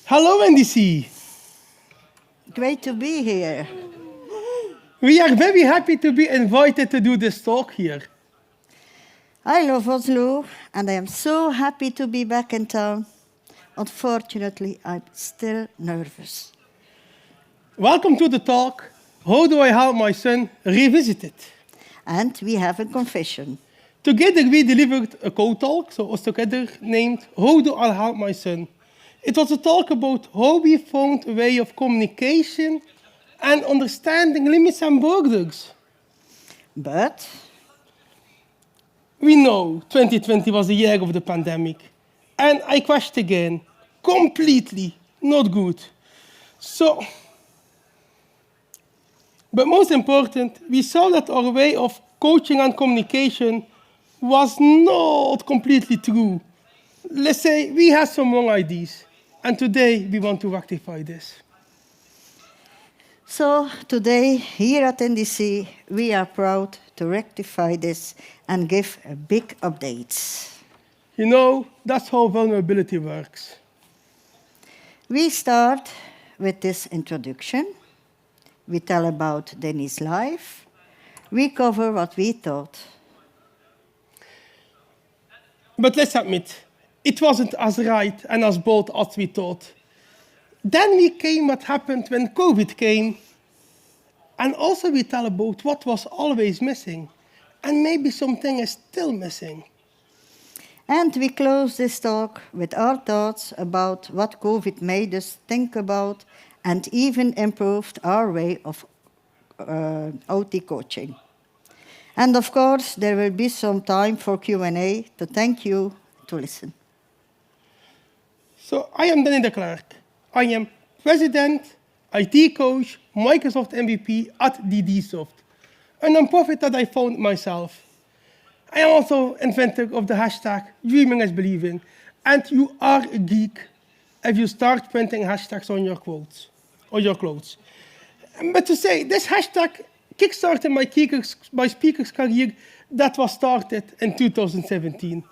Hello, NDC. Great to be here. We are very happy to be invited to do this talk here. I love Oslo, and I am so happy to be back in town. Unfortunately, I'm still nervous. Welcome to the talk, How Do I Help My Son Revisited? And we have a confession. Together we delivered a co-talk, so us together, named How Do I Help My Son? It was a talk about how we found a way of communication and understanding limits and borders. But We know 2020 was the year of the pandemic, and I question again, completely not good. But most important, we saw that our way of coaching and communication was not completely true. Let's say we had some wrong ideas, and today we want to rectify this. so today, here at NDC, we are proud to rectify this and give a big updates. You know, that's how vulnerability works. We start with this introduction. We tell about Dennie's life. We cover what we thought. But let's admit, it wasn't as right and as bold as we thought. Then we came what happened when COVID came. And also we tell about what was always missing. And maybe something is still missing. And we close this talk with our thoughts about what COVID made us think about and even improved our way of OT coaching. And of course, there will be some time for Q&A to thank you to listen. So I am Dennie Declercq. I am President, IT Coach, Microsoft MVP at DDSoft, a non-profit that I found myself. I am also inventor of the hashtag Dreaming is Believing, and you are a geek if you start printing hashtags on your quotes or your clothes. But to say, this hashtag kickstarted my speaker's career that was started in 2017.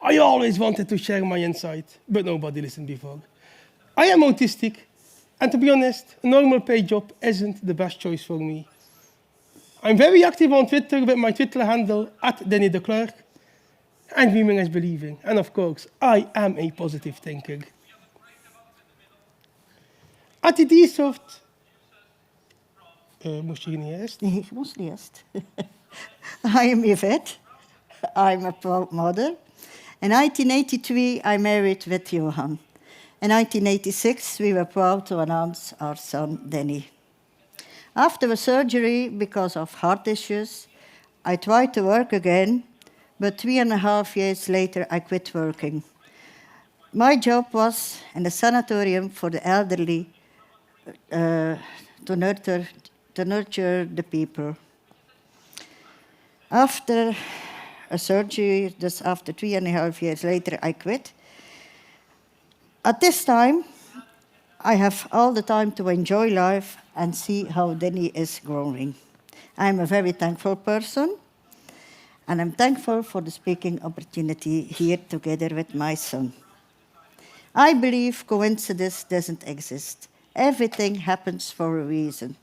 I always wanted to share my insight, but nobody listened before. I am autistic, and to be honest, a normal paid job isn't the best choice for me. I'm very active on Twitter with my Twitter handle @Dennie Declercq, and Dreaming is Believing. And of course, I am a positive thinker. At DDSoft... moest je hier niet eerst? Nee, ik moest niet eerst. I am Ivette. I'm a proud mother. In 1983, I married with Johan. In 1986, we were proud to announce our son, Dennie. After a surgery because of heart issues, I tried to work again, but 3.5 years later, I quit working. My job was in a sanatorium for the elderly to nurture the people. After a surgery, just after 3.5 years later, I quit. At this time, I have all the time to enjoy life and see how Dennie is growing. I'm a very thankful person, and I'm thankful for the speaking opportunity here together with my son. I believe coincidence doesn't exist. Everything happens for a reason.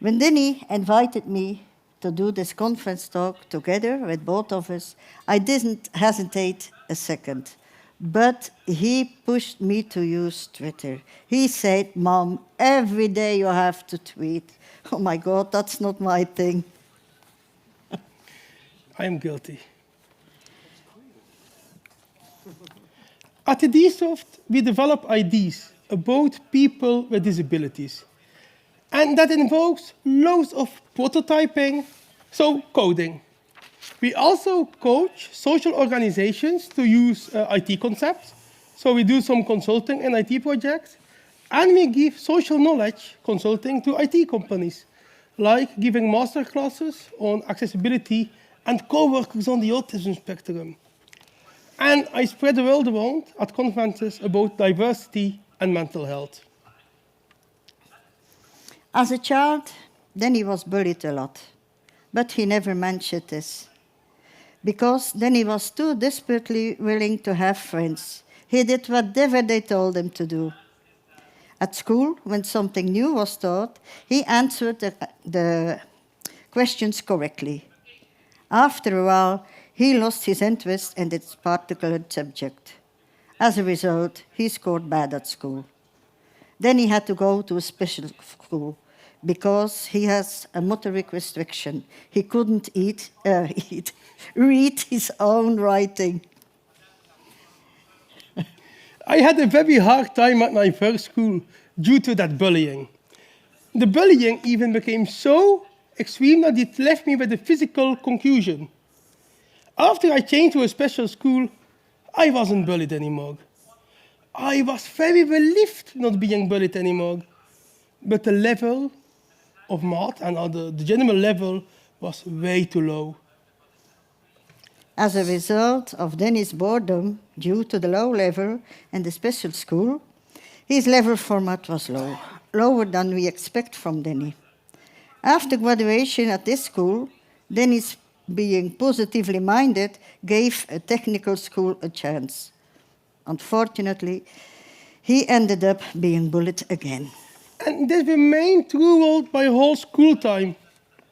When Dennie invited me to do this conference talk together with both of us, I didn't hesitate a second. But he pushed me to use Twitter. He said, "Mom, every day you have to tweet." Oh my God, that's not my thing. I am guilty. At DDSoft, we develop ideas about people with disabilities. And that involves loads of prototyping, so coding. We also coach social organizations to use IT concepts. So we do some consulting in IT projects. And we give social knowledge consulting to IT companies, like giving masterclasses on accessibility and co-workers on the autism spectrum. And I spread the world around at conferences about diversity and mental health. As a child, Dennie was bullied a lot, but he never mentioned this. Because Dennie was too desperately willing to have friends. He did whatever they told him to do. At school, when something new was taught, he answered the questions correctly. After a while, he lost his interest in this particular subject. As a result, he scored bad at school. Then he had to go to a special school because he has a motoric restriction. He couldn't read his own writing. I had a very hard time at my first school due to that bullying. The bullying even became so extreme that it left me with a physical concussion. After I changed to a special school, I wasn't bullied anymore. I was very relieved not being bullied anymore. But the level of math and the general level was way too low. As a result of Denny's boredom due to the low level and the special school, his level for math was low, lower than we expect from Denny. After graduation at this school, Denny's being positively minded gave a technical school a chance. Unfortunately, he ended up being bullied again. And this remained throughout my whole school time.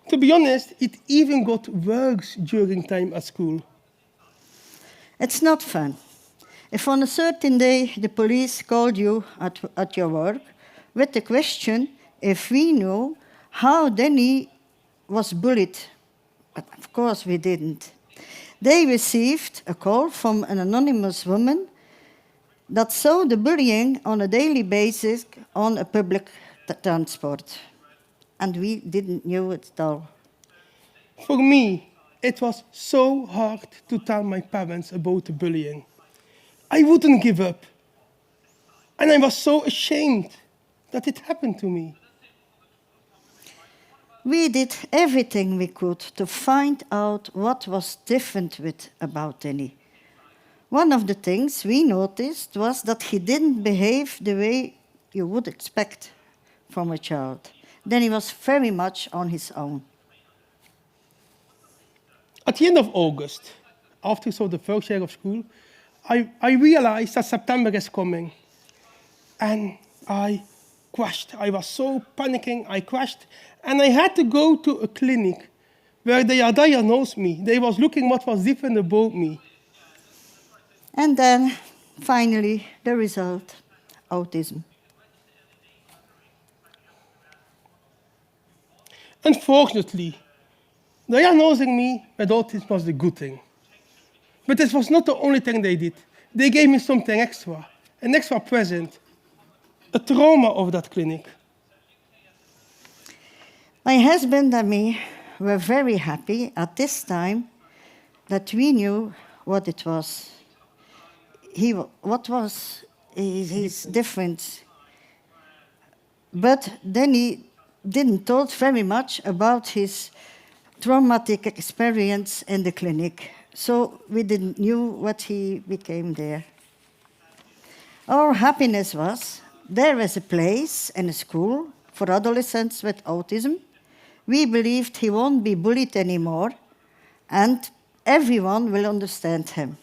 To be honest, it even got worse during time at school. It's not fun. If on a certain day the police called you at your work with the question if we knew how Denny was bullied, but of course we didn't. They received a call from an anonymous woman that saw the bullying on a daily basis on a public transport. And we didn't know it at all. For me, it was so hard to tell my parents about the bullying. I wouldn't give up. And I was so ashamed that it happened to me. We did everything we could to find out what was different about Denny. One of the things we noticed was that he didn't behave the way you would expect from a child. Denny was very much on his own. At the end of August, after the first year of school, I realized that September is coming. And I crashed. I was so panicking, I crashed. And I had to go to a clinic where they diagnosed me. They was looking what was different about me. And then, finally, the result, autism. Unfortunately, diagnosing me with autism was the good thing. But this was not the only thing they did. They gave me something extra, an extra present, a trauma of that clinic. My husband and me were very happy at this time that we knew what it was. What was his difference. But then he didn't talk very much about his traumatic experience in the clinic, so we didn't knew what he became there. Our happiness was there is a place in a school for adolescents with autism. We believed he won't be bullied anymore, and everyone will understand him.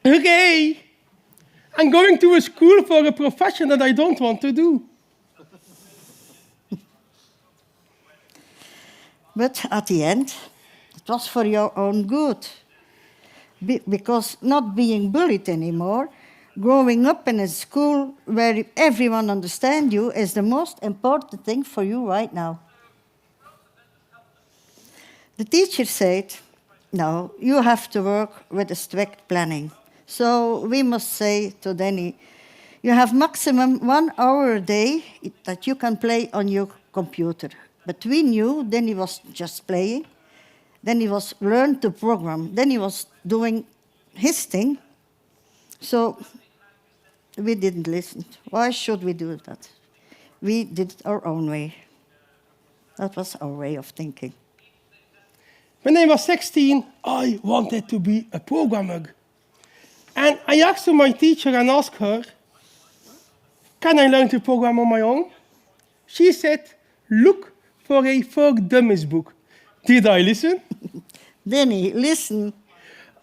Okay, I'm going to a school for a profession that I don't want to do. But at the end, it was for your own good. Because not being bullied anymore, growing up in a school where everyone understands you is the most important thing for you right now. The teacher said, no, you have to work with a strict planning. So we must say to Denny, you have maximum 1 hour a day that you can play on your computer. But we knew Denny was just playing. Then he was learned to program. Then he was doing his thing. So we didn't listen. Why should we do that? We did it our own way. That was our way of thinking. When I was 16, I wanted to be a programmer. And I asked my teacher and asked her, can I learn to program on my own? She said, look for a For Dummies book. Did I listen? Denny, listen.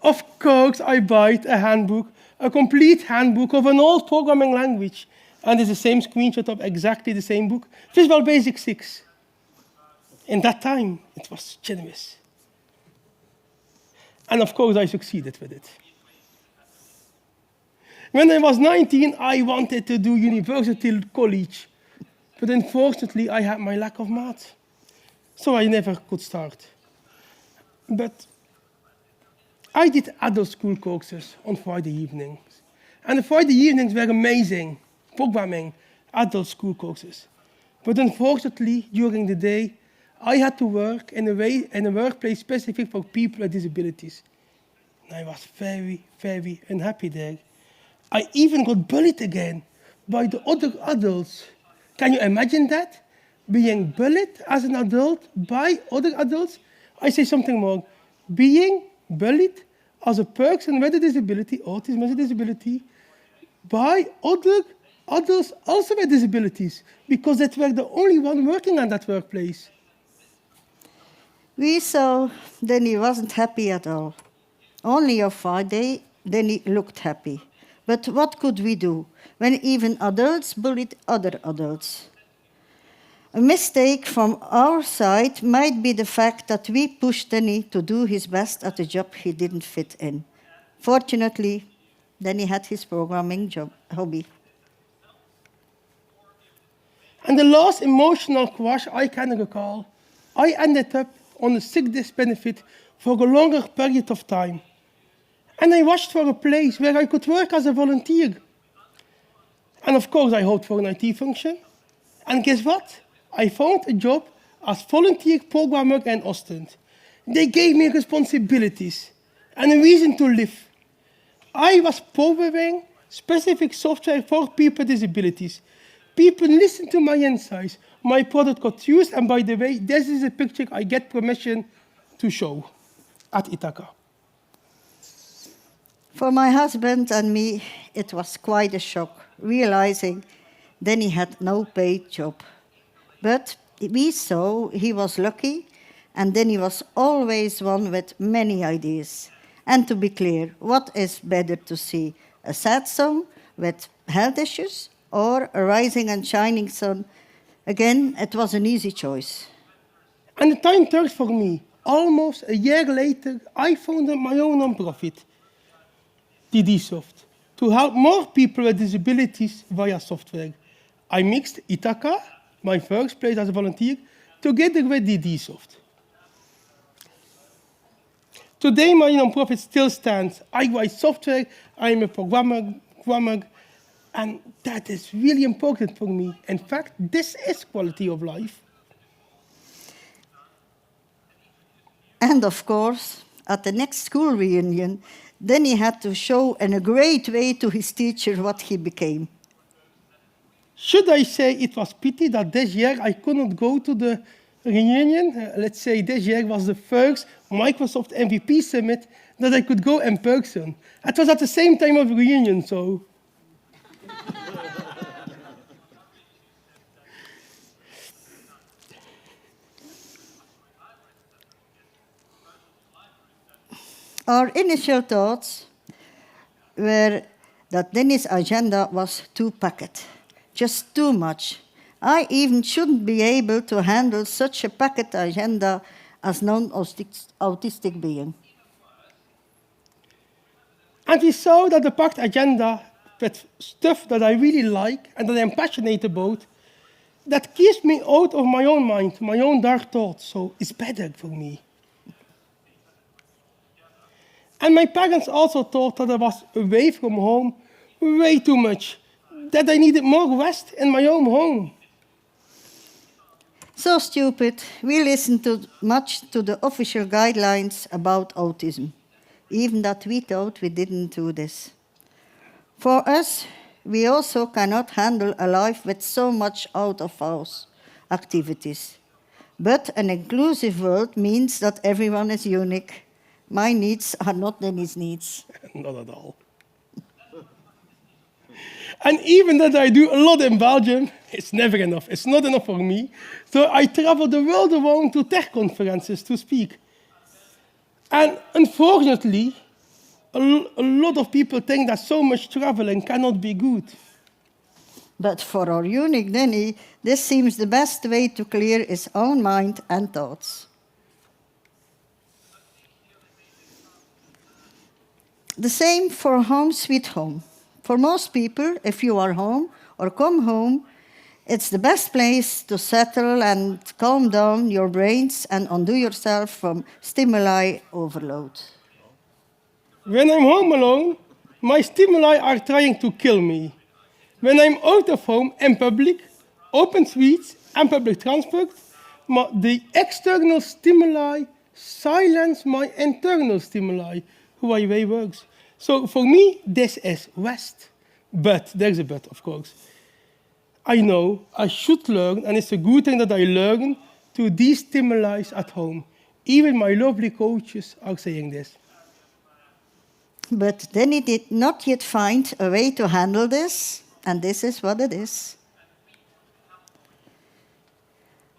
Of course, I bought a handbook, a complete handbook of an old programming language. And it's the same screenshot of exactly the same book, Visual Basic 6. In that time, it was generous. And of course, I succeeded with it. When I was 19, I wanted to do university college. But unfortunately, I had my lack of math. So I never could start. But I did adult school courses on Friday evenings. And the Friday evenings were amazing. Programming, adult school courses. But unfortunately, during the day, I had to work in a workplace specific for people with disabilities. And I was very, very unhappy there. I even got bullied again by the other adults. Can you imagine that? Being bullied as an adult by other adults? I say something more. Being bullied as a person with a disability, autism as a disability, by other adults also with disabilities, because they were the only one working at that workplace. We saw Dennie wasn't happy at all. Only on Friday, Dennie looked happy. But what could we do when even adults bullied other adults? A mistake from our side might be the fact that we pushed Dennie to do his best at a job he didn't fit in. Fortunately, Dennie had his programming hobby. And the last emotional crash I can recall, I ended up on a sick days benefit for a longer period of time. And I watched for a place where I could work as a volunteer. And of course, I hoped for an IT function. And guess what? I found a job as volunteer programmer in Ostend. They gave me responsibilities and a reason to live. I was programming specific software for people with disabilities. People listened to my insights. My product got used, and by the way, this is a picture I get permission to show at Ithaca. For my husband and me, it was quite a shock, realizing Dennie had no paid job. But we saw he was lucky, and Dennie was always one with many ideas. And to be clear, what is better to see? A sad song with health issues or a rising and shining sun? Again, it was an easy choice. And the time turned for me. Almost a year later, I founded my own nonprofit, DDSoft, to help more people with disabilities via software. I mixed Ithaca, my first place as a volunteer, together with DDSoft. Today, my nonprofit still stands. I write software, I'm a programmer, and that is really important for me. In fact, this is quality of life. And of course, at the next school reunion, Dennie had to show in a great way to his teacher what he became. Should I say it was pity that this year I could not go to the reunion? Let's say this year was the first Microsoft MVP Summit that I could go in person. It was at the same time of the reunion, so... Our initial thoughts were that Dennie's agenda was too packed, just too much. I even shouldn't be able to handle such a packed agenda as non-autistic being. And we saw that the packed agenda with stuff that I really like and that I'm passionate about, that keeps me out of my own mind, my own dark thoughts, so it's better for me. And my parents also thought that I was away from home way too much, that I needed more rest in my own home. So stupid, we listened too much to the official guidelines about autism, even that we thought we didn't do this. For us, we also cannot handle a life with so much out-of-house activities. But an inclusive world means that everyone is unique. My needs are not Dennie's needs. Not at all. And even that I do a lot in Belgium, it's never enough. It's not enough for me. So I travel the world around to tech conferences to speak. And unfortunately, a lot of people think that so much traveling cannot be good. But for our unique Denny, this seems the best way to clear his own mind and thoughts. The same for home sweet home. For most people, if you are home or come home, it's the best place to settle and calm down your brains and undo yourself from stimuli overload. When I'm home alone, my stimuli are trying to kill me. When I'm out of home and public, open streets and public transport, the external stimuli silence my internal stimuli, who I way works. So for me, this is West. But, there's a but, of course. I know I should learn, and it's a good thing that I learn, to de-stimulate at home. Even my lovely coaches are saying this. But Denny did not yet find a way to handle this, and this is what it is.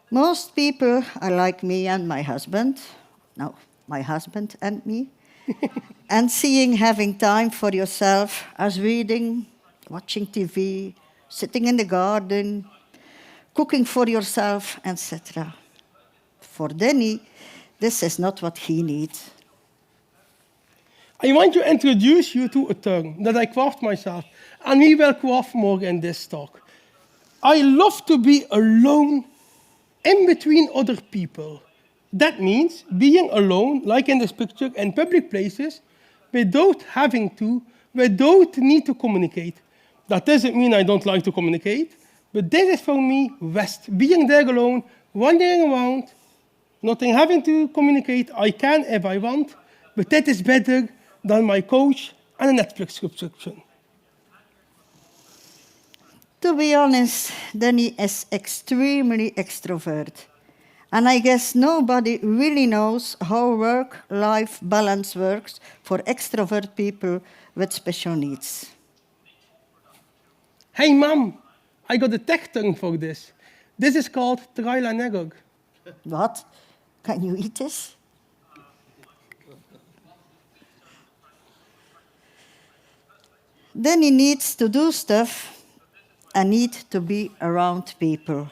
Most people are like me and my husband. No, my husband and me. And seeing having time for yourself as reading, watching TV, sitting in the garden, cooking for yourself, etc. For Denny, this is not what he needs. I want to introduce you to a term that I craft myself, and we will craft more in this talk. I love to be alone in between other people. That means being alone, like in this picture, in public places, without need to communicate. That doesn't mean I don't like to communicate, but this is for me West. Being there alone, wandering around, nothing having to communicate. I can if I want, but that is better than my coach and a Netflix subscription. To be honest, Denny is extremely extrovert. And I guess nobody really knows how work-life balance works for extrovert people with special needs. Hey, Mom, I got a tech term for this. This is called trial and error. What? Can you eat this? Then he needs to do stuff and need to be around people.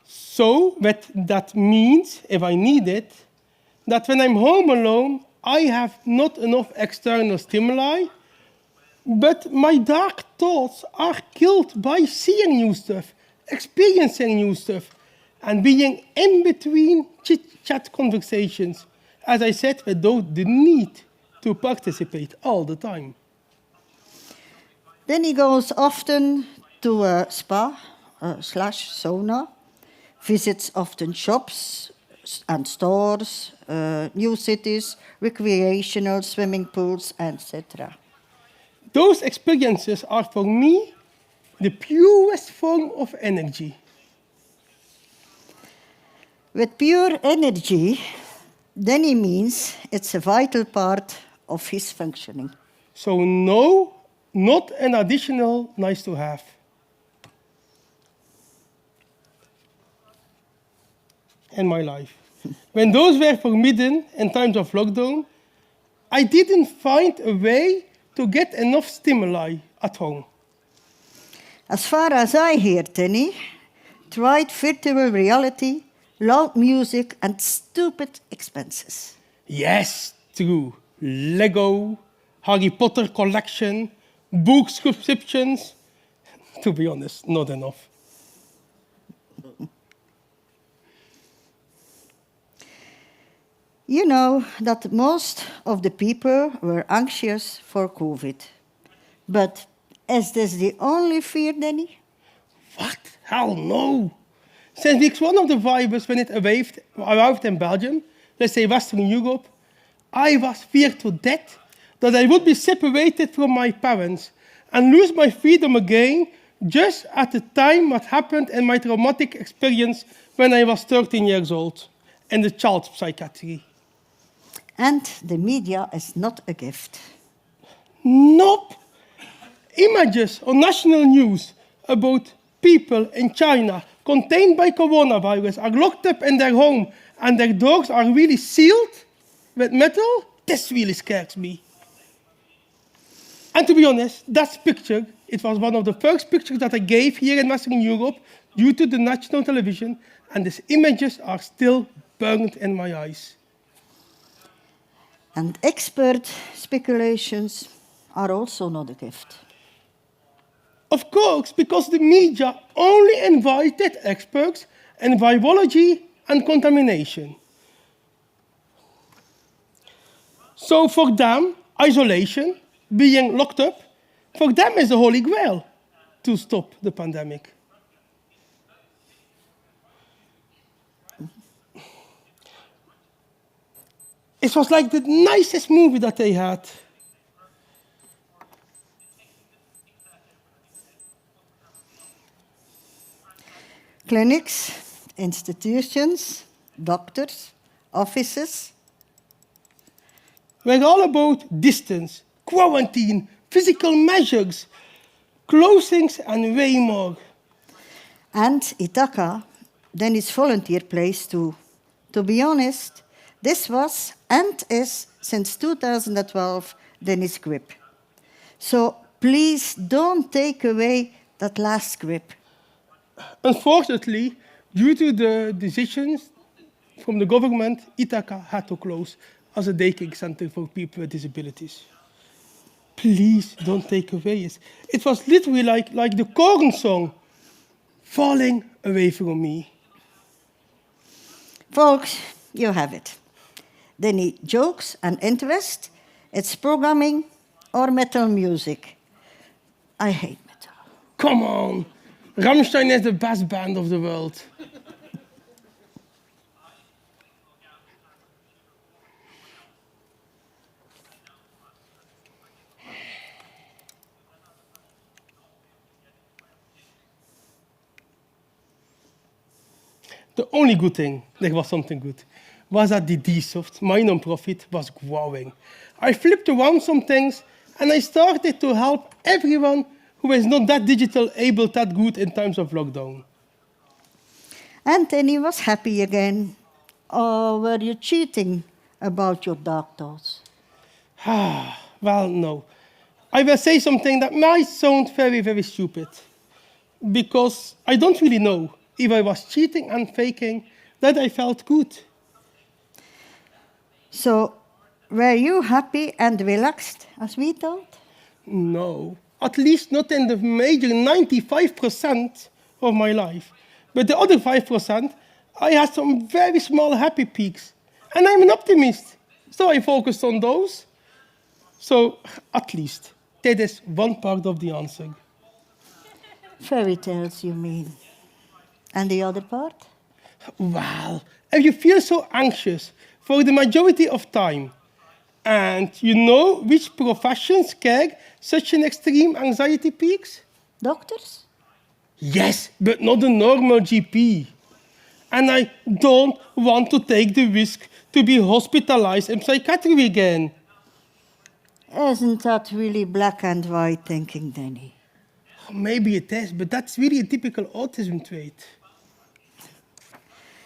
So that means, if I need it, that when I'm home alone, I have not enough external stimuli, but my dark thoughts are killed by seeing new stuff, experiencing new stuff, and being in between chit-chat conversations, as I said, without the need to participate all the time. Then he goes often to a spa / sauna, visits often shops and stores, new cities, recreational swimming pools, etc. Those experiences are for me the purest form of energy. With pure energy, then he means it's a vital part of his functioning. So no, not an additional nice to have. In my life. When those were forbidden in times of lockdown, I didn't find a way to get enough stimuli at home. As far as I hear, Denny, tried virtual reality, loud music, and stupid expenses. Yes, true. Lego, Harry Potter collection, book subscriptions. To be honest, not enough. You know that most of the people were anxious for COVID. But is this the only fear, Denny? What? Hell no. Since week one of the virus, when it arrived in Belgium, let's say Western Europe, I was feared to death that I would be separated from my parents and lose my freedom again just at the time what happened in my traumatic experience when I was 13 years old in the child psychiatry. And the media is not a gift. Nope. Images on national news about people in China contained by coronavirus are locked up in their home and their doors are really sealed with metal. this really scares me. And to be honest, that picture, it was one of the first pictures that I gave here in Western Europe due to the national television, and these images are still burned in my eyes. And expert speculations are also not a gift. Of course, because the media only invited experts in virology and contamination. So for them, isolation, being locked up, for them is the holy grail to stop the pandemic. It was like the nicest movie that they had. Clinics, institutions, doctors, offices. We're all about distance, quarantine, physical measures, closings, and way more. And Ithaca, Denny's volunteer place too. To be honest, this was and is since 2012 Denny's grip. So please don't take away that last grip. Unfortunately, due to the decisions from the government, Ithaca had to close as a daycare center for people with disabilities. Please don't take away it. It was literally like the Korn song, falling away from me. Folks, you have it. Denny jokes and interest, it's programming or metal music. I hate metal. Come on, Rammstein is the best band of the world. The only good thing, there was something good, was that DDSoft, my non-profit, was growing. I flipped around some things and I started to help everyone who is not that digital able that good in times of lockdown. And Denny was happy again. Or were you cheating about your dark thoughts? Well, no. I will say something that might sound very, very stupid, because I don't really know if I was cheating and faking that I felt good. So, were you happy and relaxed, as we thought? No, at least not in the major 95% of my life. But the other 5%, I had some very small happy peaks. And I'm an optimist, so I focused on those. So, at least, that is one part of the answer. Fairy tales, you mean. And the other part? Well, if you feel so anxious for the majority of time, and you know which professions carry such an extreme anxiety peaks? Doctors? Yes, but not the normal GP. And I don't want to take the risk to be hospitalized in psychiatry again. Isn't that really black and white thinking, Denny? Maybe it is, but that's really a typical autism trait.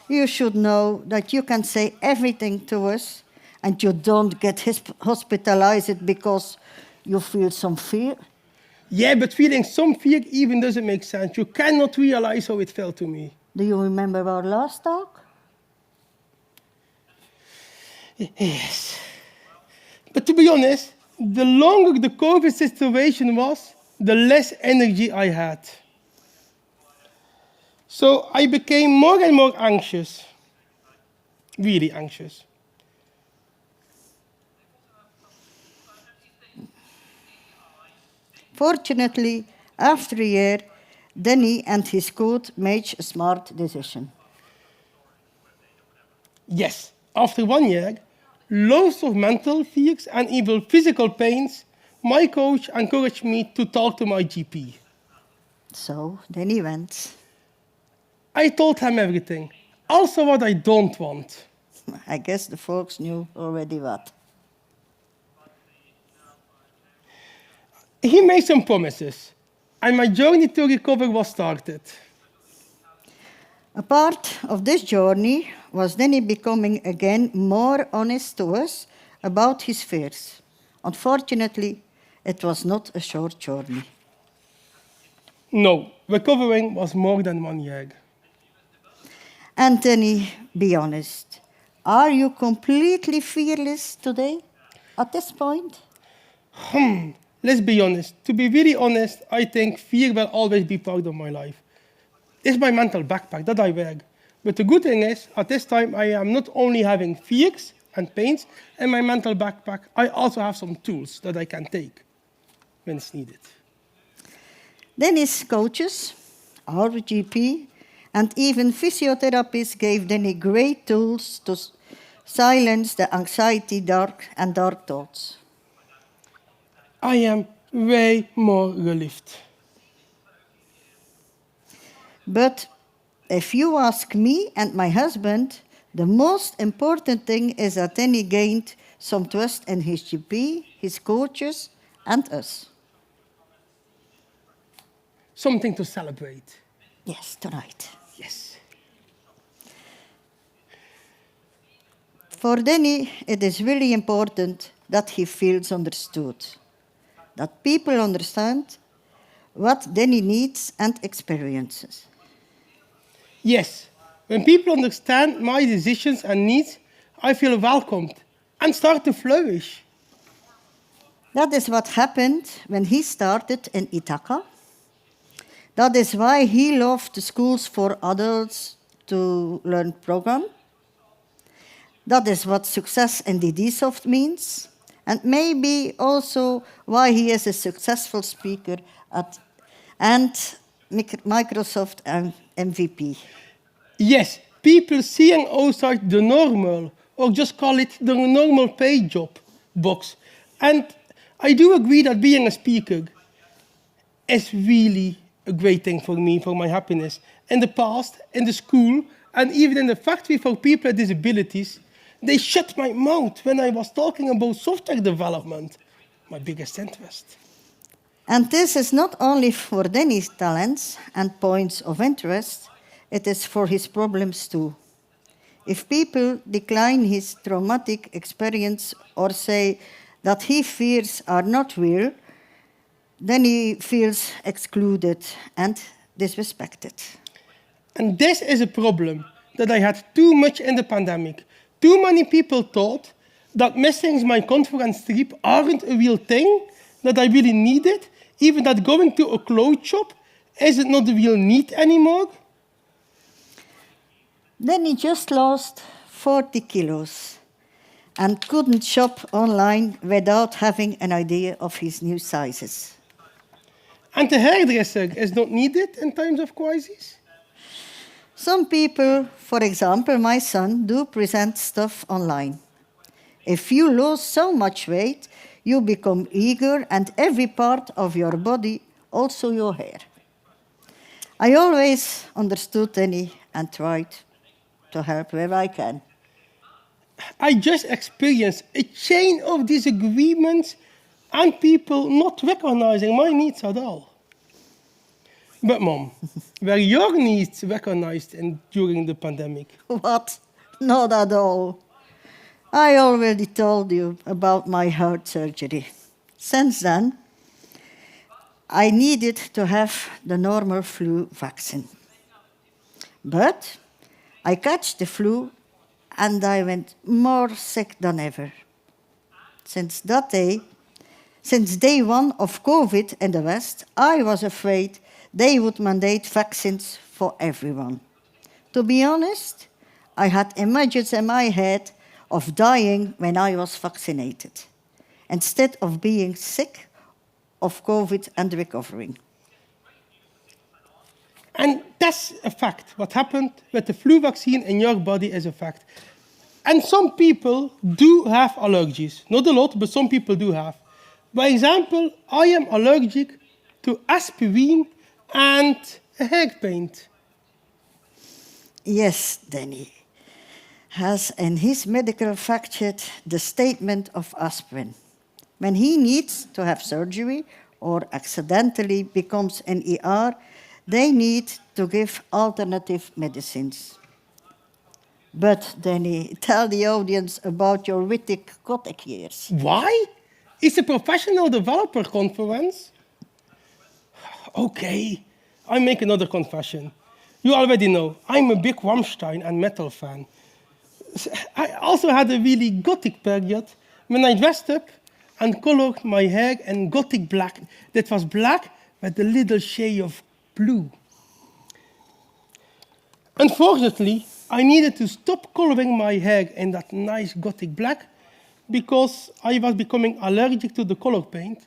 You should know that you can say everything to us and you don't get hospitalized because you feel some fear. Yeah, but feeling some fear even doesn't make sense. You cannot realize how it felt to me. Do you remember our last talk? Yes. But to be honest, the longer the COVID situation was, the less energy I had. So I became more and more anxious, really anxious. Fortunately, after a year, Denny and his coach made a smart decision. Yes, after 1 year, loads of mental fears and even physical pains, my coach encouraged me to talk to my GP. So Denny went. I told him everything, also what I don't want. I guess the folks knew already what. He made some promises, and my journey to recover was started. A part of this journey was Denny becoming again more honest to us about his fears. Unfortunately, it was not a short journey. No, recovering was more than 1 year. Anthony, be honest. Are you completely fearless today at this point? Let's be honest. To be really honest, I think fear will always be part of my life. It's my mental backpack that I wear. But the good thing is, at this time, I am not only having fears and pains in my mental backpack, I also have some tools that I can take when it's needed. Denny's coaches, our GP, and even physiotherapists gave Denny great tools to silence the anxiety, dark thoughts. I am way more relieved. But if you ask me and my husband, the most important thing is that Denny gained some trust in his GP, his coaches, and us. Something to celebrate. Yes, tonight. Yes. For Denny, it is really important that he feels understood, that people understand what Denny needs and experiences. Yes, when people understand my decisions and needs, I feel welcomed and start to flourish. That is what happened when he started in Ithaca. That is why he loved the schools for adults to learn program. That is what success in DDSoft means. And maybe also why he is a successful speaker and Microsoft MVP. Yes, people seeing outside the normal, or just call it the normal pay job box. And I do agree that being a speaker is really a great thing for me, for my happiness. In the past, in the school, and even in the factory for people with disabilities, they shut my mouth when I was talking about software development, my biggest interest. And this is not only for Denny's talents and points of interest, it is for his problems too. If people decline his traumatic experience or say that his fears are not real, then he feels excluded and disrespected. And this is a problem that I had too much in the pandemic. Too many people thought that missing my conference trip aren't a real thing, that I really needed, even that going to a clothes shop isn't not a real need anymore. Then he just lost 40 kilos and couldn't shop online without having an idea of his new sizes. And the hairdresser is not needed in times of crisis. Some people, for example, my son, do present stuff online. If you lose so much weight, you become eager and every part of your body, also your hair. I always understood Denny and tried to help where I can. I just experienced a chain of disagreements and people not recognizing my needs at all. But Mom, were your needs recognized during the pandemic? What? Not at all. I already told you about my heart surgery. Since then, I needed to have the normal flu vaccine. But I catch the flu and I went more sick than ever. Since day one of COVID in the West, I was afraid they would mandate vaccines for everyone. To be honest, I had images in my head of dying when I was vaccinated, instead of being sick of COVID and recovering. And that's a fact. What happened with the flu vaccine in your body is a fact. And some people do have allergies. Not a lot, but some people do have. By example, I am allergic to aspirin and hair paint. Yes, Denny has in his medical fact sheet the statement of aspirin. When he needs to have surgery or accidentally becomes an ER, they need to give alternative medicines. But, Denny, tell the audience about your witty gothic years. Why? It's a professional developer conference. Okay, I make another confession. You already know, I'm a big Rammstein and metal fan. I also had a really gothic period when I dressed up and colored my hair in gothic black. That was black with a little shade of blue. Unfortunately, I needed to stop coloring my hair in that nice gothic black because I was becoming allergic to the color paint,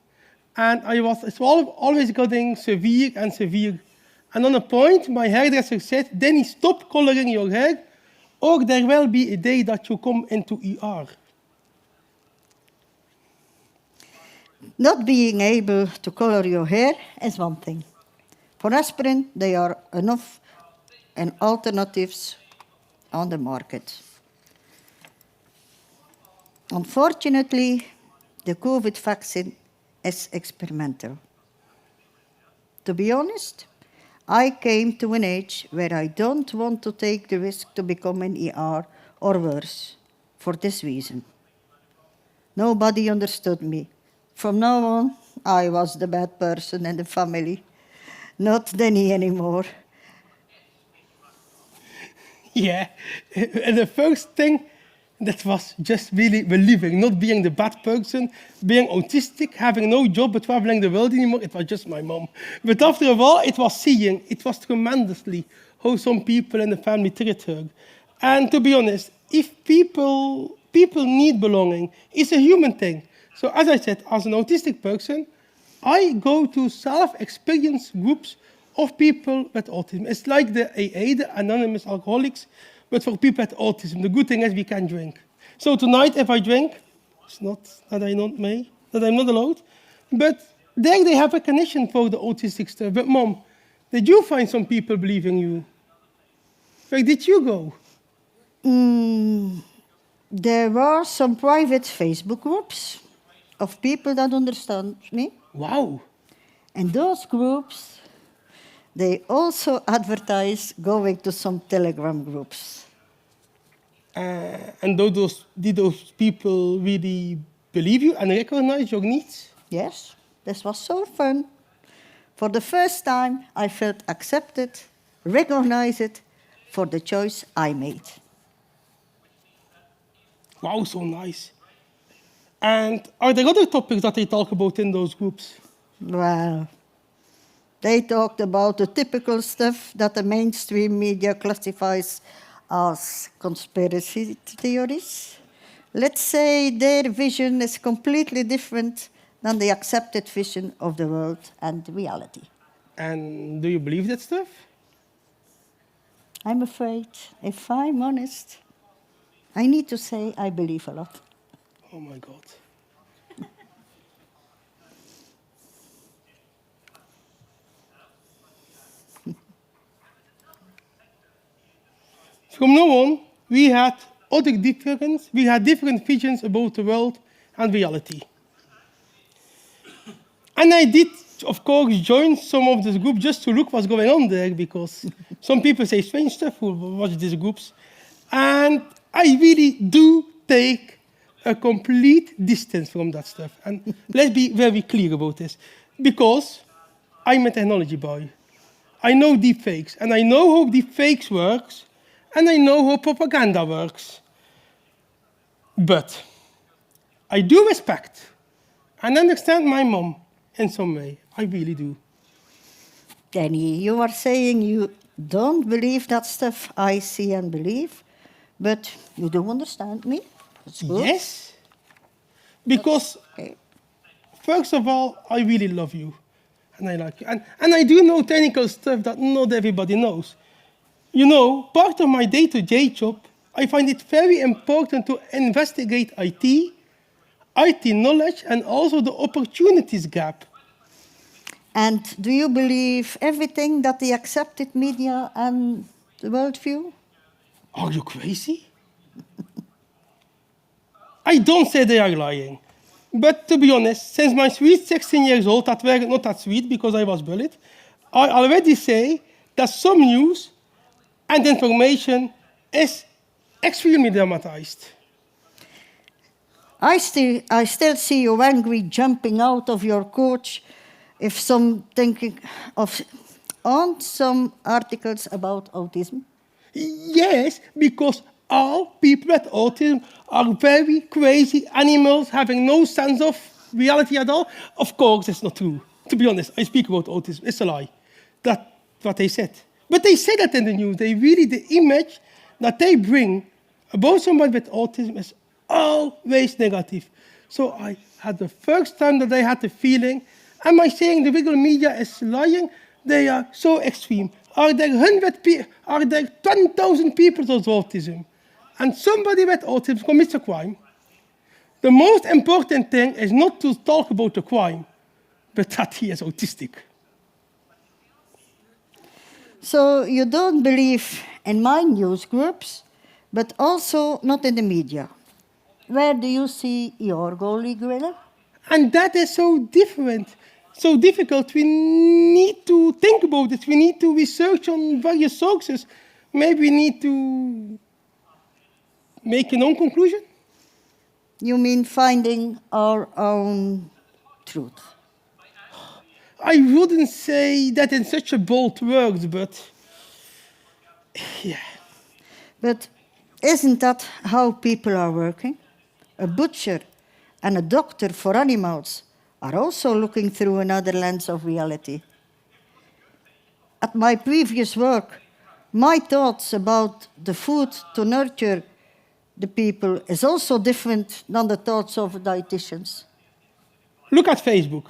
and it's always getting severe and severe. And on a point, my hairdresser said, "Denny, stop coloring your hair, or there will be a day that you come into ER." Not being able to color your hair is one thing. For aspirin, there are enough and alternatives on the market. Unfortunately, the COVID vaccine is experimental. To be honest, I came to an age where I don't want to take the risk to become an ER or worse, for this reason. Nobody understood me. From now on, I was the bad person in the family, not Denny anymore. Yeah, and the first thing that was just really relieving, not being the bad person, being autistic, having no job, but traveling the world anymore, it was just my mom. But after a while, it was tremendously how some people in the family treat her. And to be honest, if people need belonging, it's a human thing. So as I said, as an autistic person, I go to self-experience groups of people with autism. It's like the AA, the Anonymous Alcoholics, but for people with autism. The good thing is we can drink. So tonight, if I drink, it's not that I'm not allowed, but there they have recognition for the autistic stuff. But Mom, did you find some people believing you? Where did you go? There were some private Facebook groups of people that understand me. Wow. And those groups, they also advertise going to some Telegram groups. And did those people really believe you and recognize your needs? Yes, this was so fun. For the first time, I felt accepted, recognized for the choice I made. Wow, so nice. And are there other topics that they talk about in those groups? Well, they talked about the typical stuff that the mainstream media classifies as conspiracy theories. Let's say their vision is completely different than the accepted vision of the world and reality. And do you believe that stuff? I'm afraid, if I'm honest, I need to say I believe a lot. Oh my God. From now on, we had different visions about the world and reality. And I did, of course, join some of this group just to look what's going on there, because some people say strange stuff who watch these groups. And I really do take a complete distance from that stuff. And let's be very clear about this, because I'm a technology boy. I know deepfakes, and I know how deepfakes works, and I know how propaganda works. But I do respect and understand my mom in some way. I really do. Denny, you are saying you don't believe that stuff I see and believe, but you do understand me. That's good. Yes. Because, Okay. first of all, I really love you. And I like you. And I do know technical stuff that not everybody knows. You know, part of my day-to-day job, I find it very important to investigate IT knowledge, and also the opportunities gap. And do you believe everything that the accepted media and the worldview? Are you crazy? I don't say they are lying. But to be honest, since my sweet 16 years old, that were not that sweet because I was bullied, I already say that some news and information is extremely dramatized. I still see you angry jumping out of your couch if on some articles about autism. Yes, because all people with autism are very crazy animals having no sense of reality at all. Of course, it's not true. To be honest, I speak about autism. It's a lie. That's what they said. But they say that in the news. The image that they bring about someone with autism is always negative. So I had the first time that I had the feeling, am I saying the regular media is lying? They are so extreme. Are there 100 people? Are there 10,000 people with autism? And somebody with autism commits a crime. The most important thing is not to talk about the crime, but that he is autistic. So you don't believe in my news groups, but also not in the media. Where do you see your holy grail? And that is so different, so difficult. We need to think about it. We need to research on various sources. Maybe we need to make an own conclusion. You mean finding our own truth? I wouldn't say that in such a bold words, but yeah. But isn't that how people are working? A butcher and a doctor for animals are also looking through another lens of reality. At my previous work, my thoughts about the food to nurture the people is also different than the thoughts of dietitians. Look at Facebook.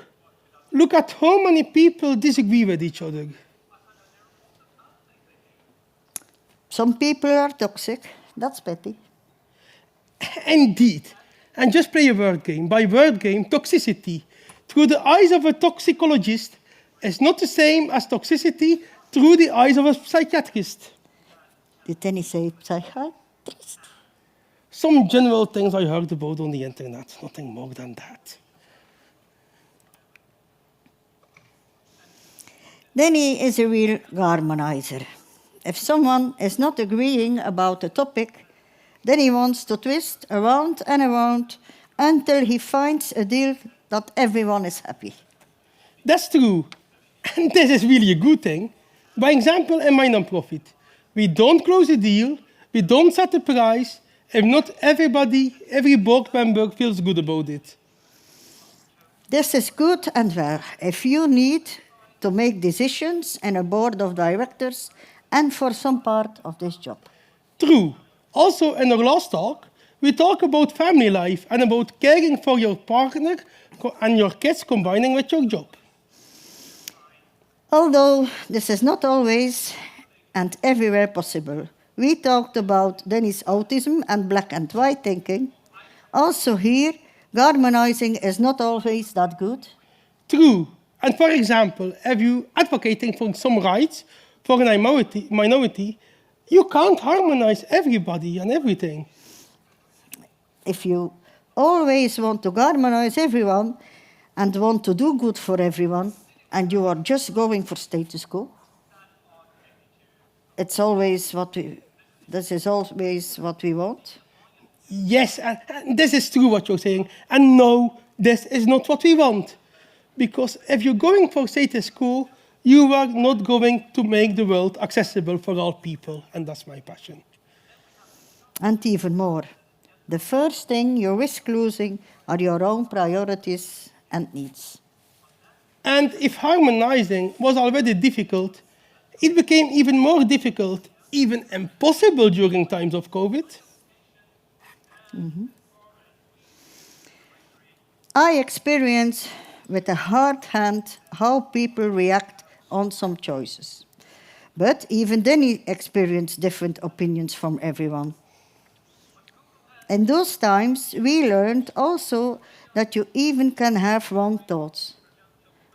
Look at how many people disagree with each other. Some people are toxic, that's petty. Indeed. And just play a word game. By word game, toxicity, through the eyes of a toxicologist, is not the same as toxicity through the eyes of a psychiatrist. Did Dennie say psychiatrist? Some general things I heard about on the internet, nothing more than that. Dennie is a real harmonizer. If someone is not agreeing about a topic, then he wants to twist around and around until he finds a deal that everyone is happy. That's true. And this is really a good thing. By example, in my nonprofit, we don't close a deal, we don't set a price, if not every board member feels good about it. This is good and well if you need to make decisions in a board of directors and for some part of this job. True. Also, in our last talk, we talk about family life and about caring for your partner and your kids combining with your job. Although this is not always and everywhere possible, we talked about Dennie's autism and black and white thinking. Also here, harmonizing is not always that good. True. And for example, if you advocating for some rights for a minority, you can't harmonize everybody and everything. If you always want to harmonize everyone and want to do good for everyone, and you are just going for status quo, this is always what we want. Yes, and this is true what you're saying. And no, this is not what we want. Because if you're going for status quo, you are not going to make the world accessible for all people. And that's my passion. And even more, the first thing you risk losing are your own priorities and needs. And if harmonizing was already difficult, it became even more difficult, even impossible during times of COVID. Mm-hmm. I experience with a hard hand how people react on some choices. But even then he experienced different opinions from everyone. In those times, we learned also that you even can have wrong thoughts.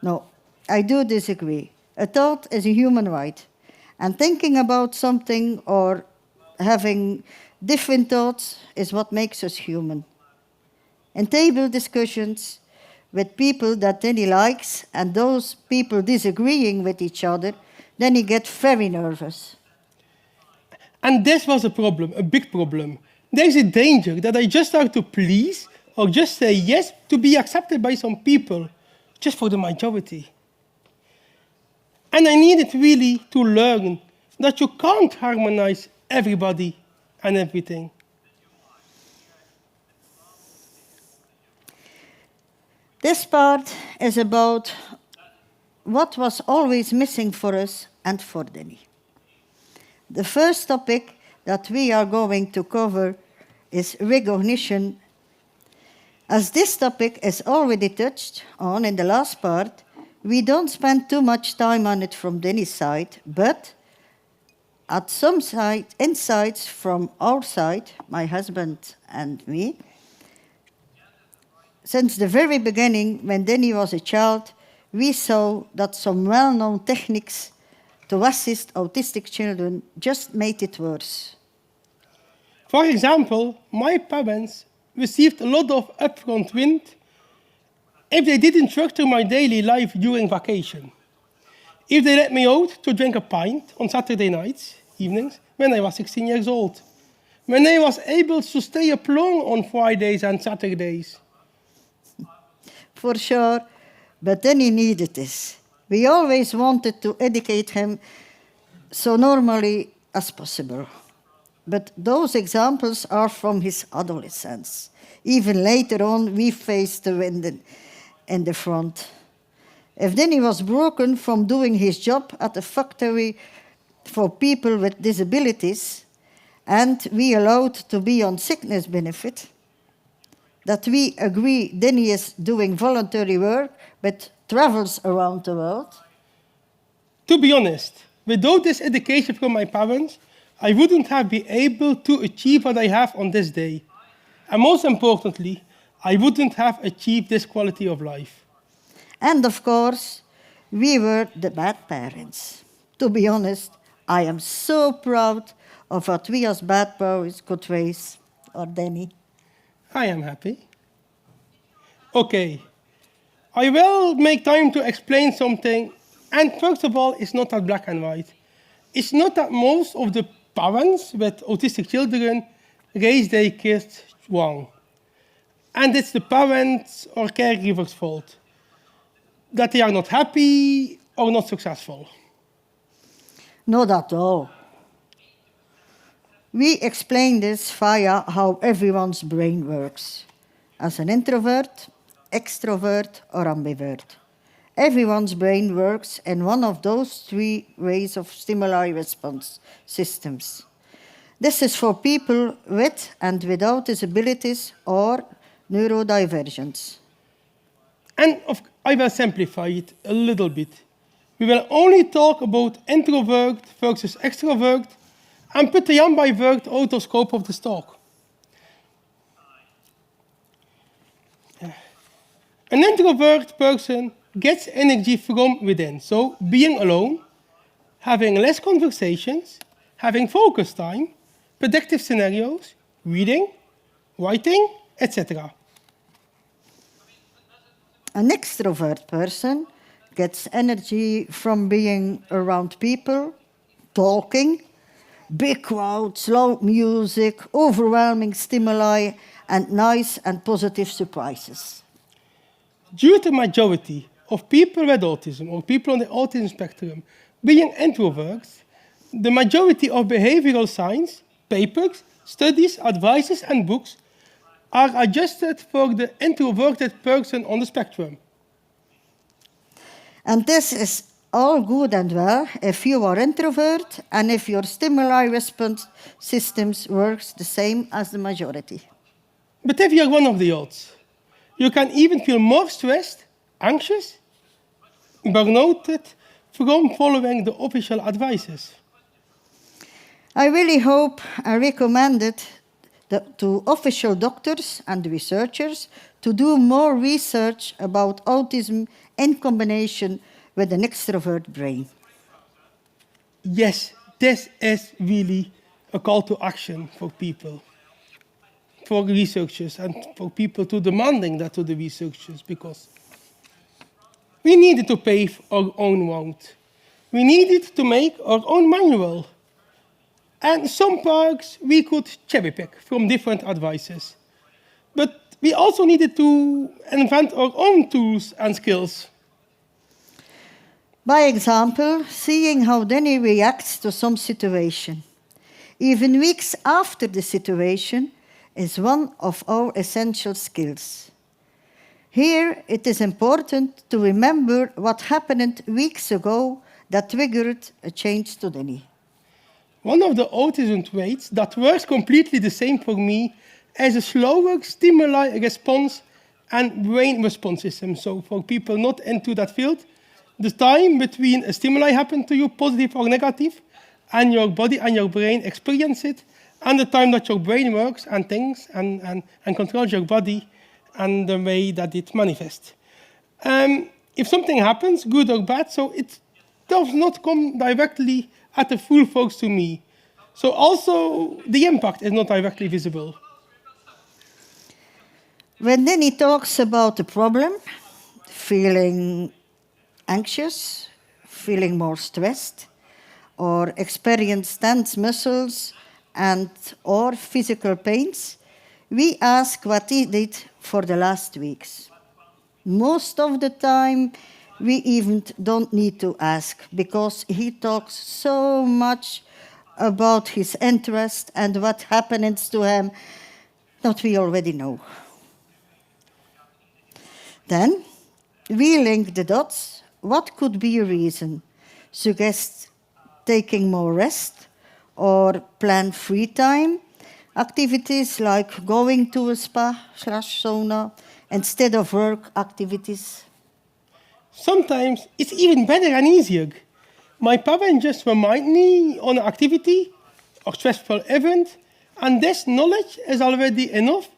No, I do disagree. A thought is a human right. And thinking about something or having different thoughts is what makes us human. In table discussions with people that Dennie likes and those people disagreeing with each other, then he gets very nervous. And this was a problem, a big problem. There's a danger that I just start to please or just say yes to be accepted by some people, just for the majority. And I needed really to learn that you can't harmonize everybody and everything. This part is about what was always missing for us and for Dennie. The first topic that we are going to cover is recognition. As this topic is already touched on in the last part, we don't spend too much time on it from Dennie's side, but at some insights from our side, my husband and me, since the very beginning, when Dennie was a child, we saw that some well-known techniques to assist autistic children just made it worse. For example, my parents received a lot of upfront wind if they didn't structure my daily life during vacation. If they let me out to drink a pint on Saturday nights, evenings, when I was 16 years old. When I was able to stay up long on Fridays and Saturdays. For sure, but then he needed this. We always wanted to educate him so normally as possible. But those examples are from his adolescence. Even later on, we faced the wind in the front. If Dennie was broken from doing his job at a factory for people with disabilities, and we allowed to be on sickness benefit, that we agree Dennie is doing voluntary work but travels around the world. To be honest, without this education from my parents, I wouldn't have been able to achieve what I have on this day. And most importantly, I wouldn't have achieved this quality of life. And of course, we were the bad parents. To be honest, I am so proud of what we as bad boys could raise, or Dennie. I am happy. Okay, I will make time to explain something. And first of all, it's not that black and white. It's not that most of the parents with autistic children raise their kids wrong. And it's the parents' or caregivers' fault that they are not happy or not successful. Not at all. We explain this via how everyone's brain works. As an introvert, extrovert, or ambivert. Everyone's brain works in one of those three ways of stimuli response systems. This is for people with and without disabilities or neurodivergence. And I will simplify it a little bit. We will only talk about introvert versus extrovert and put the ambivert out of scope of this talk. An introvert person gets energy from within, so being alone, having less conversations, having focus time, predictive scenarios, reading, writing, etc. An extrovert person gets energy from being around people, talking, big crowds, loud music, overwhelming stimuli, and nice and positive surprises. Due to the majority of people with autism or people on the autism spectrum being introverts, the majority of behavioral science, papers, studies, advices, and books are adjusted for the introverted person on the spectrum. And this is all good and well if you are introvert and if your stimuli response systems works the same as the majority. But if you're one of the odds, you can even feel more stressed, anxious, burnouted from following the official advices. I really hope and recommend it to official doctors and researchers to do more research about autism in combination with an extrovert brain. Yes, this is really a call to action for people, for researchers, and for people to demanding that to the researchers, because we needed to pave our own route. We needed to make our own manual. And some parts we could cherry pick from different advices. But we also needed to invent our own tools and skills. By example, seeing how Denny reacts to some situation, even weeks after the situation, is one of our essential skills. Here, it is important to remember what happened weeks ago that triggered a change to Denny. One of the autism traits that works completely the same for me is a slower stimuli response and brain response system. So for people not into that field, the time between a stimuli happen to you, positive or negative, and your body and your brain experience it, and the time that your brain works and thinks and controls your body and the way that it manifests. If something happens, good or bad, so it does not come directly at the full force to me. So also the impact is not directly visible. When Denny talks about the problem, feeling anxious, feeling more stressed, or experience tense muscles and or physical pains, we ask what he did for the last weeks. Most of the time, we even don't need to ask because he talks so much about his interest and what happens to him that we already know. Then, we link the dots. What could be a reason? Suggest taking more rest or plan free time, activities like going to a spa/sauna instead of work activities. Sometimes it's even better and easier. My parents just remind me on an activity or stressful event, and this knowledge is already enough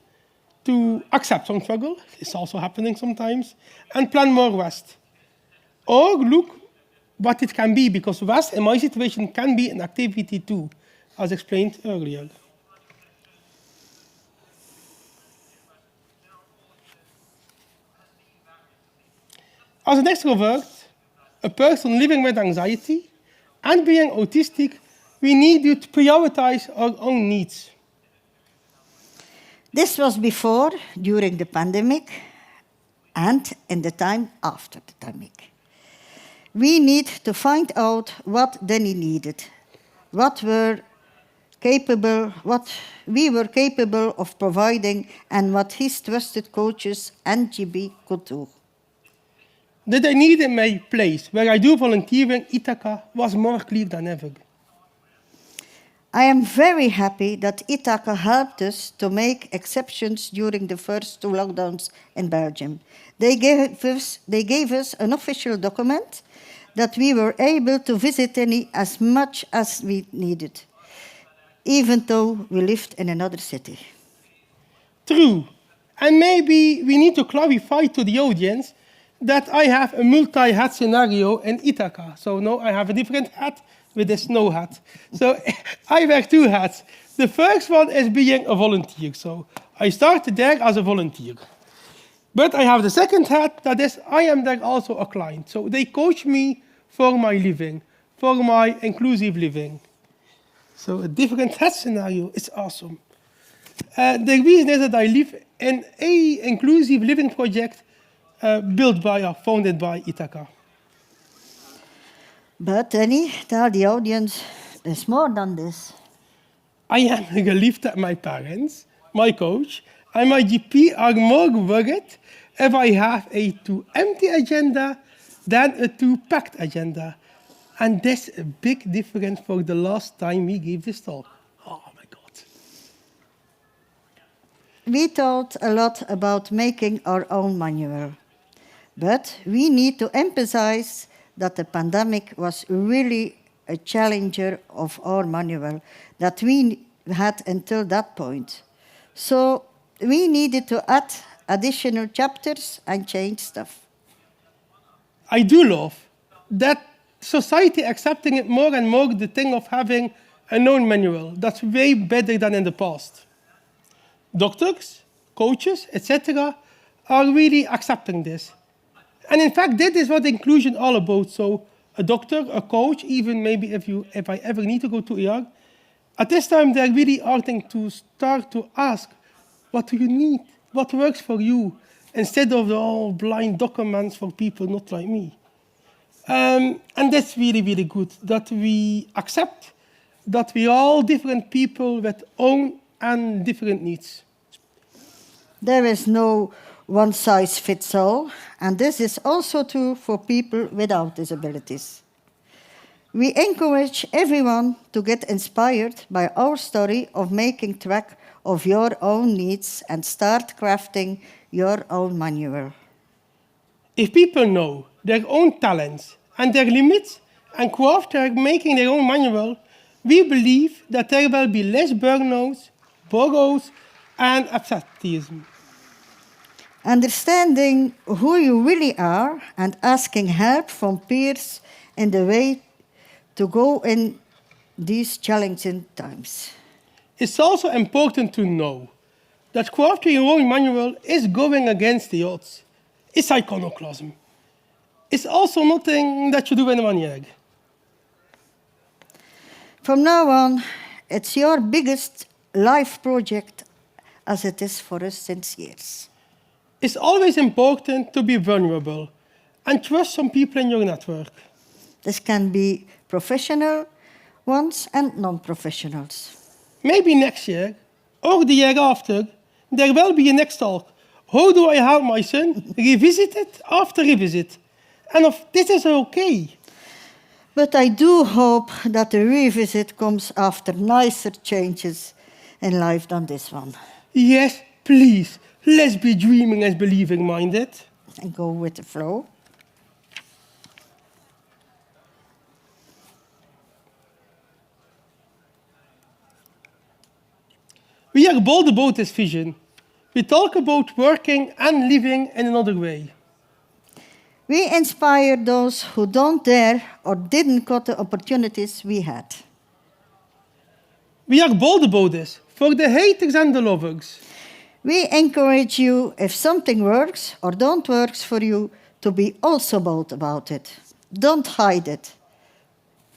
to accept some struggle, it's also happening sometimes, and plan more rest. Or look what it can be, because rest in my situation can be an activity too, as explained earlier. As an extrovert, a person living with anxiety, and being autistic, we need to prioritize our own needs. This was before, during the pandemic, and in the time after the pandemic. We need to find out what Denny needed, what we were capable of providing, and what his trusted coaches and GB could do. That I needed my place where I do volunteering, Ithaca, was more clear than ever. I am very happy that Ithaca helped us to make exceptions during the first 2 lockdowns in Belgium. They gave us an official document that we were able to visit any as much as we needed, even though we lived in another city. True. And maybe we need to clarify to the audience that I have a multi-hat scenario in Ithaca. So now I have a different hat with a snow hat. So I wear 2 hats. The first one is being a volunteer. So I started there as a volunteer. But I have the second hat, that is, I am there also a client. So they coach me for my living, for my inclusive living. So a different hat scenario, it's awesome. The reason is that I live in an inclusive living project built by or founded by Ithaca. But Denny, tell the audience, there's more than this. I am relieved that my parents, my coach, and my GP are more worried if I have a too empty agenda than a too packed agenda. And that's a big difference for the last time we gave this talk. Oh my God. We thought a lot about making our own manual. But we need to emphasize that the pandemic was really a challenger of our manual that we had until that point. So we needed to add additional chapters and change stuff. I do love that society accepting it more and more, the thing of having a known manual. That's way better than in the past. Doctors, coaches, etc. are really accepting this. And in fact, that is what inclusion all about. So a doctor, a coach, even maybe if I ever need to go to ER, At this time, they're really starting to start to ask, what do you need? What works for you? Instead of the all blind documents for people not like me. And that's really, really good, that we accept that we are all different people with own and different needs. There is no one-size-fits-all, and this is also true for people without disabilities. We encourage everyone to get inspired by our story of making track of your own needs and start crafting your own manual. If people know their own talents and their limits and craft making their own manual, we believe that there will be less burnouts, burnout, and absenteeism. Understanding who you really are and asking help from peers in the way to go in these challenging times. It's also important to know that crafting your own manual is going against the odds. It's iconoclasm. It's also nothing that you do in 1 year. From now on, it's your biggest life project as it is for us since years. It's always important to be vulnerable and trust some people in your network. This can be professional ones and non-professionals. Maybe next year, or the year after, there will be a next talk. How do I help my son? Revisit it after revisit. And if this is okay. But I do hope that the revisit comes after nicer changes in life than this one. Yes, please. Let's be dreaming and believing-minded. And go with the flow. We are bold about this vision. We talk about working and living in another way. We inspire those who don't dare or didn't got the opportunities we had. We are bold about this, for the haters and the lovers. We encourage you, if something works or don't work for you, to be also bold about it. Don't hide it.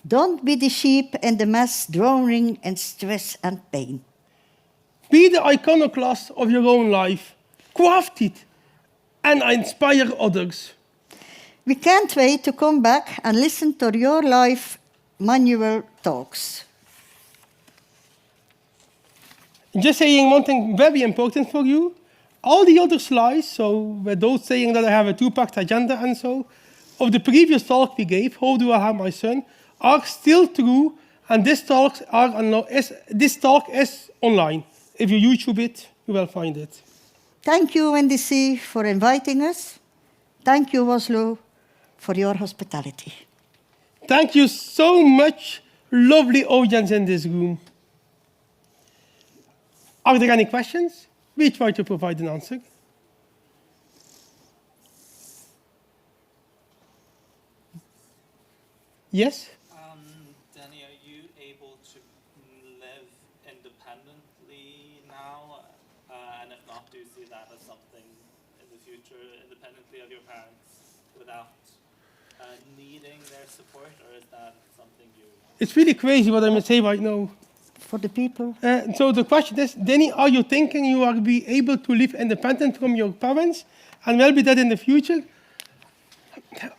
Don't be the sheep in the mess drowning in stress and pain. Be the iconoclast of your own life. Craft it and inspire others. We can't wait to come back and listen to your life manual talks. Just saying one thing very important for you. All the other slides, so with those saying that I have a two-packed agenda and so, of the previous talk we gave, How Do I Have My Son, are still true, and this talk is online. If you YouTube it, you will find it. Thank you, NDC, for inviting us. Thank you, Oslo, for your hospitality. Thank you so much, lovely audience in this room. Are there any questions? We try to provide an answer. Yes? Dennie, are you able to live independently now? And if not, do you see that as something in the future, independently of your parents, without needing their support, or is that something you... It's really crazy what I'm going to say right now. For the people. So the question is, Dennie, are you thinking you will be able to live independent from your parents and will be that in the future?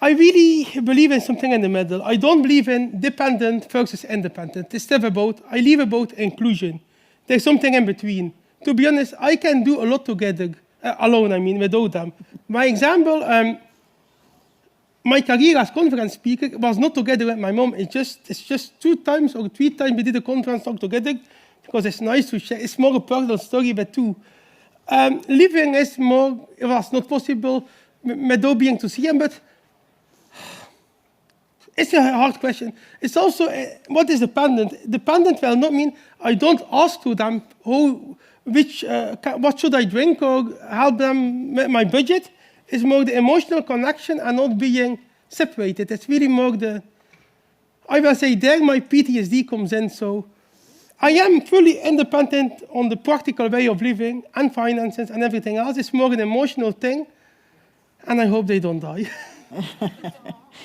I really believe in something in the middle. I don't believe in dependent versus independent. It's never about, I believe about inclusion. There's something in between. To be honest, I can do a lot together, alone, without them. My example, my career as conference speaker was not together with my mom. It's just 2 times or 3 times we did a conference talk together because it's nice to share. It's more a personal story, but too. Living is more, it was not possible without being to see him, but it's a hard question. It's also, what is dependent? Dependent will not mean I don't ask to them what should I drink or help them with my budget. It's more the emotional connection and not being separated. It's really more I will say there my PTSD comes in. So I am fully independent on the practical way of living and finances and everything else. It's more an emotional thing. And I hope they don't die.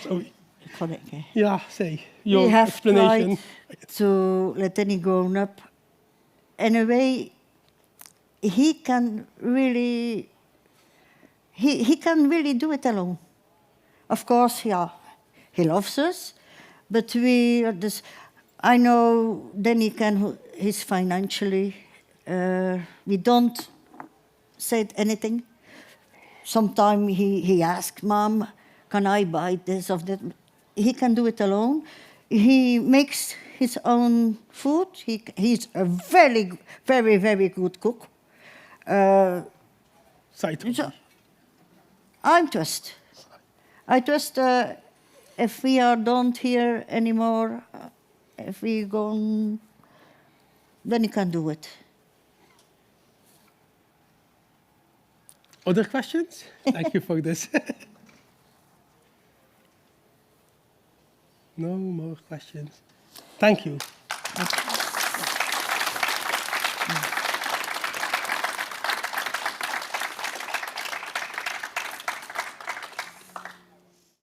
Sorry. Correct. Yeah, say We your have explanation. tried to let Denny grow up in a way he can really he can really do it alone. Of course, yeah, he loves us, but we are this. I know Denny can. He's financially. We don't say anything. Sometimes he asks, Mom, can I buy this or that? He can do it alone. He makes his own food. He's a very, very, very good cook. Side hobby. So I trust if we are don't here anymore, if we go, then he can do it. Other questions? Thank you for this. No more questions. Thank you.